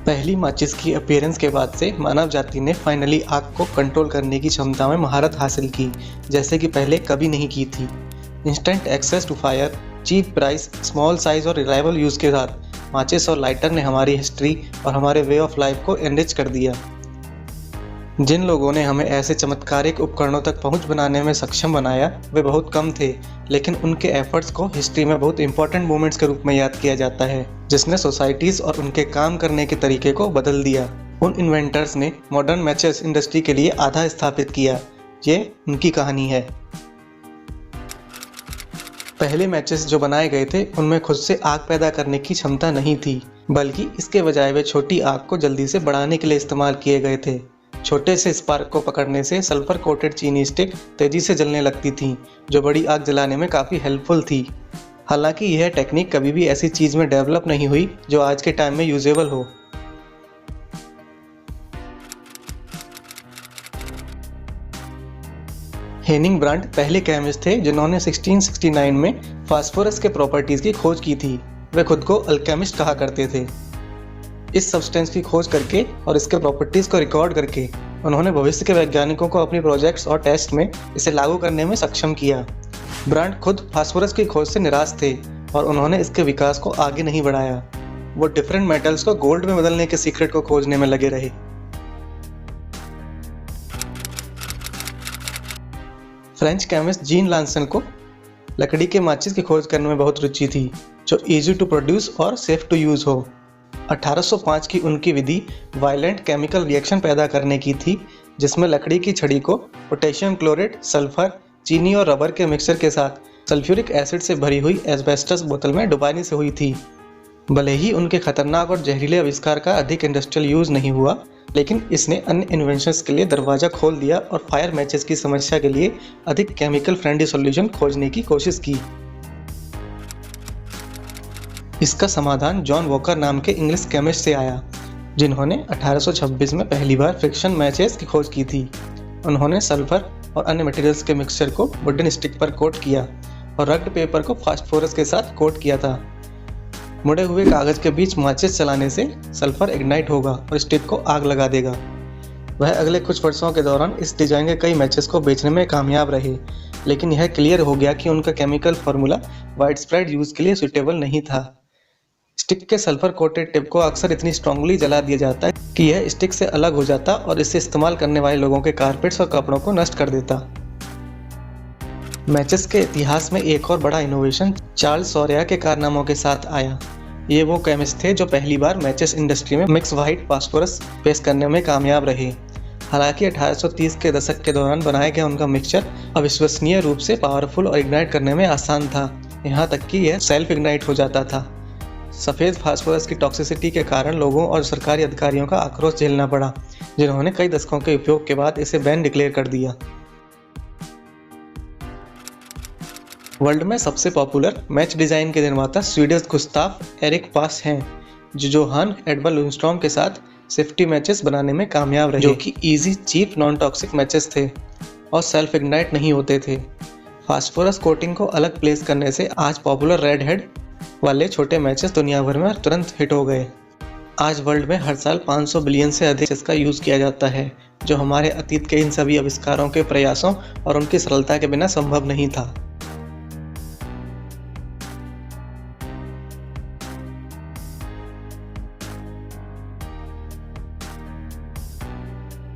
पहली माचिस की अपीयरेंस के बाद से मानव जाति ने फाइनली आग को कंट्रोल करने की क्षमता में महारत हासिल की, जैसे कि पहले कभी नहीं की थी। Instant access to fire, cheap price, small size और रिलायबल यूज़ के साथ माचिस और लाइटर ने हमारी हिस्ट्री और हमारे वे ऑफ लाइफ को एनरिच कर दिया। जिन लोगों ने हमें ऐसे चमत्कारिक उपकरणों तक पहुंच बनाने में सक्षम बनाया वे बहुत कम थे, लेकिन उनके एफर्ट्स को हिस्ट्री में बहुत इंपॉर्टेंट मोमेंट्स के रूप में याद किया जाता है, जिसने सोसाइटीज़ और उनके काम करने के तरीके को बदल दिया। उन इन्वेंटर्स ने मॉडर्न मैचेस इंडस्ट्री के लिए आधार स्थापित किया। ये उनकी कहानी है। पहले मैचेस जो बनाए गए थे उनमें खुद से आग पैदा करने की क्षमता नहीं थी, बल्कि इसके बजाय वे छोटी आग को जल्दी से बढ़ाने के लिए इस्तेमाल किए गए थे। छोटे से स्पार्क को पकड़ने से सल्फर कोटेड चीनी स्टिक तेजी से जलने लगती थीं, जो बड़ी आग जलाने में काफ़ी हेल्पफुल थी। हालांकि यह टेक्निक कभी भी ऐसी चीज़ में डेवलप नहीं हुई जो आज के टाइम में यूजेबल हो। हेनिंग ब्रांड पहले केमिस्ट थे जिन्होंने 1669 में फास्फोरस के प्रॉपर्टीज़ की खोज की थी। वे खुद को अल्केमिस्ट कहा करते थे। इस सब्सटेंस की खोज करके और इसके प्रॉपर्टीज़ को रिकॉर्ड करके उन्होंने भविष्य के वैज्ञानिकों को अपनी प्रोजेक्ट्स और टेस्ट में इसे लागू करने में सक्षम किया। ब्रांड खुद फास्फोरस की खोज से निराश थे और उन्होंने इसके विकास को आगे नहीं बढ़ाया। वो डिफरेंट मेटल्स को गोल्ड में बदलने के सीक्रेट को खोजने में लगे रहे। फ्रेंच केमिस्ट जीन लांसन को लकड़ी के माचिस की खोज करने में बहुत रुचि थी, जो इजी टू प्रोड्यूस और सेफ टू यूज़ हो। 1805 की उनकी विधि वायलेंट केमिकल रिएक्शन पैदा करने की थी, जिसमें लकड़ी की छड़ी को पोटेशियम क्लोरेट, सल्फर, चीनी और रबर के मिक्सचर के साथ सल्फ्यूरिक एसिड से भरी हुई एस्बेस्टस बोतल में डुबाने से हुई थी। भले ही उनके खतरनाक और जहरीले आविष्कार का अधिक इंडस्ट्रियल यूज़ नहीं हुआ, लेकिन इसने अन्य इन्वेंशंस के लिए दरवाज़ा खोल दिया और फायर मैचेस की समस्या के लिए अधिक केमिकल फ्रेंडली सॉल्यूशन खोजने की कोशिश की। इसका समाधान जॉन वॉकर नाम के इंग्लिश केमिस्ट से आया, जिन्होंने 1826 में पहली बार फ्रिक्शन मैचेस की खोज की थी। उन्होंने सल्फर और अन्य मटेरियल्स के मिक्सचर को वुडन स्टिक पर कोट किया और रग्ड पेपर को फास्फोरस के साथ कोट किया था। मुड़े हुए कागज़ के बीच माचिस चलाने से सल्फर इग्नाइट होगा और स्टिक को आग लगा देगा। वह अगले कुछ वर्षों के दौरान इस डिज़ाइन के कई मैचेस को बेचने में कामयाब रहे, लेकिन यह क्लियर हो गया कि उनका chemical formula wide spread use के लिए सूटेबल नहीं था। स्टिक के सल्फर कोटेड टिप को अक्सर इतनी स्ट्रांगली जला दिया जाता है कि यह स्टिक से अलग हो जाता और इसे इस्तेमाल करने वाले लोगों के कारपेट्स और कपड़ों को नष्ट कर देता। मैचेस के इतिहास में एक और बड़ा इनोवेशन चार्ल्स सॉरिया के कारनामों के साथ आया। ये वो केमिस्ट थे जो पहली बार मैचेस इंडस्ट्री में मिक्स वाइट फास्फोरस पेश करने में कामयाब रहे। हालांकि 1830 के दशक के दौरान बनाया गया उनका मिक्सचर अविश्वसनीय रूप से पावरफुल और इग्नाइट करने में आसान था, यहाँ तक कि यह सेल्फ इग्नाइट हो जाता था। सफ़ेद फास्फोरस की टॉक्सिसिटी के कारण लोगों और सरकारी अधिकारियों का आक्रोश झेलना पड़ा, जिन्होंने कई दशकों के उपयोग के बाद इसे बैन डिक्लेयर कर दिया। वर्ल्ड में सबसे पॉपुलर मैच डिज़ाइन के निर्माता स्वीडिश गुस्ताफ एरिक पास हैं, जो जोहान एडवर्ड लुंडस्ट्रॉम के साथ सेफ्टी मैचेस बनाने में कामयाब रहे, जो कि easy, cheap, non toxic matches थे और सेल्फ इग्नाइट नहीं होते थे। फास्फोरस कोटिंग को अलग प्लेस करने से आज पॉपुलर रेड हेड वाले छोटे मैचेस दुनिया भर में तुरंत हिट हो गए। आज वर्ल्ड में हर साल 500 बिलियन से अधिक इसका यूज़ किया जाता है, जो हमारे अतीत के इन सभी आविष्कारों के प्रयासों और उनकी सरलता के बिना संभव नहीं था।